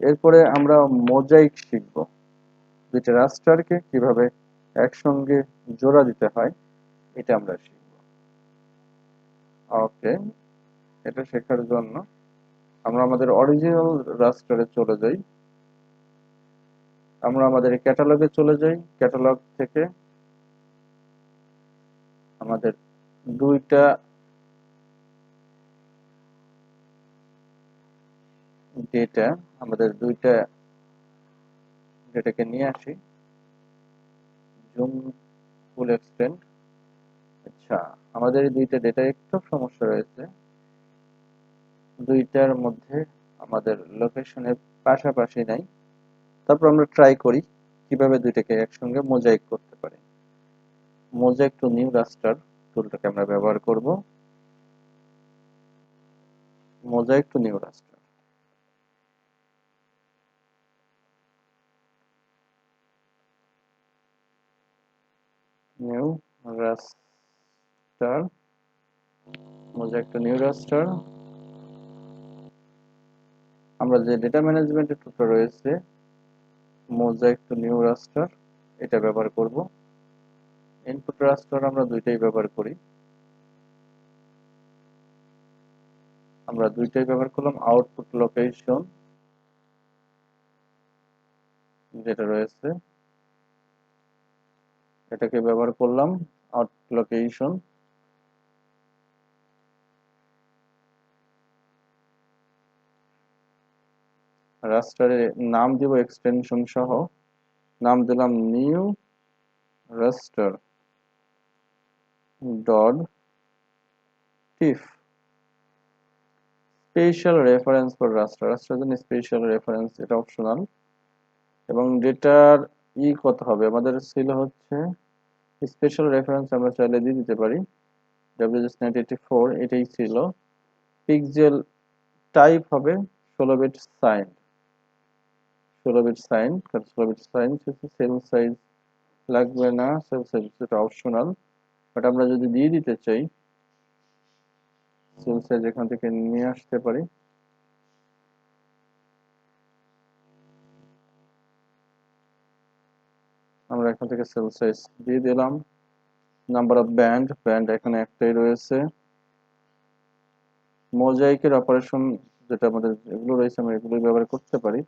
এরপরে আমরা মোজাইক শিখব, দুইটা রাস্টারকে কিভাবে একসঙ্গে জোড়া দিতে হয় এটা আমরা শিখব। ওকে, এটা শেখার জন্য আমরা আমাদের অরিজিনাল রাস্টারে চলে যাই। আমরা আমাদের ক্যাটালগে চলে যাই। ক্যাটালগ থেকে আমাদের দুইটা ডেটা ডেটাকে নিয়ে আসি। জুম, ফুল এক্সটেন্ড। আচ্ছা, আমাদের এই দুইটা ডেটা একটু সমস্যা রয়েছে। দুইটার মধ্যে আমাদের লোকেশনের পাশাপাশি নাই। তারপর আমরা ট্রাই করি কিভাবে দুইটাকে একসঙ্গে মোজাইক করতে পারি। মোজাইক টু নিউ রাস্টার টুলটাকে আমরা ব্যবহার করব। Mosaic to new raster, new raster, mosaic to new raster. আমরা যে ডেটা ম্যানেজমেন্টের টুলটা রয়েছে মোজাইক টু নিউ রাস্টার, এটা ব্যবহার করব। ইনপুট রাস্টার আমরা দুইটাই ব্যবহার করি। আমরা দুইটাই ব্যবহার করলাম। আউটপুট লোকেশন যেটা রয়েছে এটাকে ব্যবহার করলাম। আউটপুট লোকেশন, রাস্টারে নাম দিব এক্সটেনশন সহ, নাম দিলাম new raster dot tiff. Spatial reference for raster, রাস্টারের জন্য স্পেশাল রেফারেন্স, এটা অপশনাল। এবং ডেটার কত হবে আমাদের ছিল হচ্ছে স্পেশাল রেফারেন্স, আমরা চাইলে দিয়ে দিতে পারি WS984, এটাই ছিল। পিক্সেল টাইপ হবে 16 বিট সাইন, 16 বিট সাইন, কারণ 16 বিট সাইন সেল সাইজ লাগবে না, সেল সাইজ এটা অপশনাল। বাট আমরা যদি দিয়ে দিতে চাই সেল সাইজ এখান থেকে নিয়ে আসতে পারি। আমরা এখান থেকে সেল সাইজ দিয়ে দিলাম। নাম্বার অফ ব্যান্ড এখানে একটাই রয়েছে। মোজাইকের অপারেশন যেটা আমাদের এগুলো রয়েছে আমরা এগুলোই ব্যবহার করতে পারি।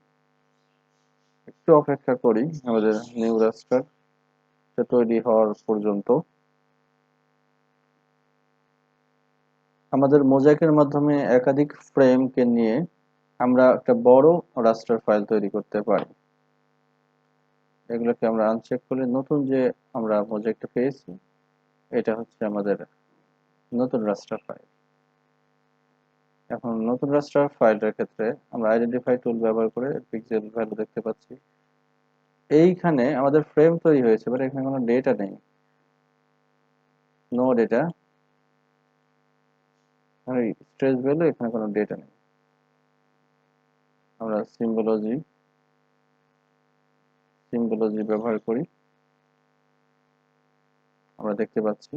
একটু অপেক্ষা করি আমাদের নিউ রাস্টার তৈরি হওয়ার পর্যন্ত। আমাদের মোজাইকের মাধ্যমে একাধিক ফ্রেমকে নিয়ে আমরা একটা বড় রাস্টার ফাইল তৈরি করতে পারি। এগুলোকে আমরা আনচেক করলে নতুন যে আমরা মোজাইকটা পেয়েছি এটা হচ্ছে আমাদের নতুন রাস্টার ফাইল। এখন নতুন রাস্টার ফাইলটার ক্ষেত্রে আমরা আইডেন্টিফাই টুল ব্যবহার করে পিক্সেল ভ্যালু দেখতে পাচ্ছি। এইখানে আমাদের ফ্রেম তৈরি হয়েছে, বাট এখানে কোনো ডেটা নেই, নো ডেটা। স্ট্রেস ভ্যালু, এখানে কোনো ডেটা নেই। আমরা সিম্বলজি ব্যবহার করি, আমরা দেখতে পাচ্ছি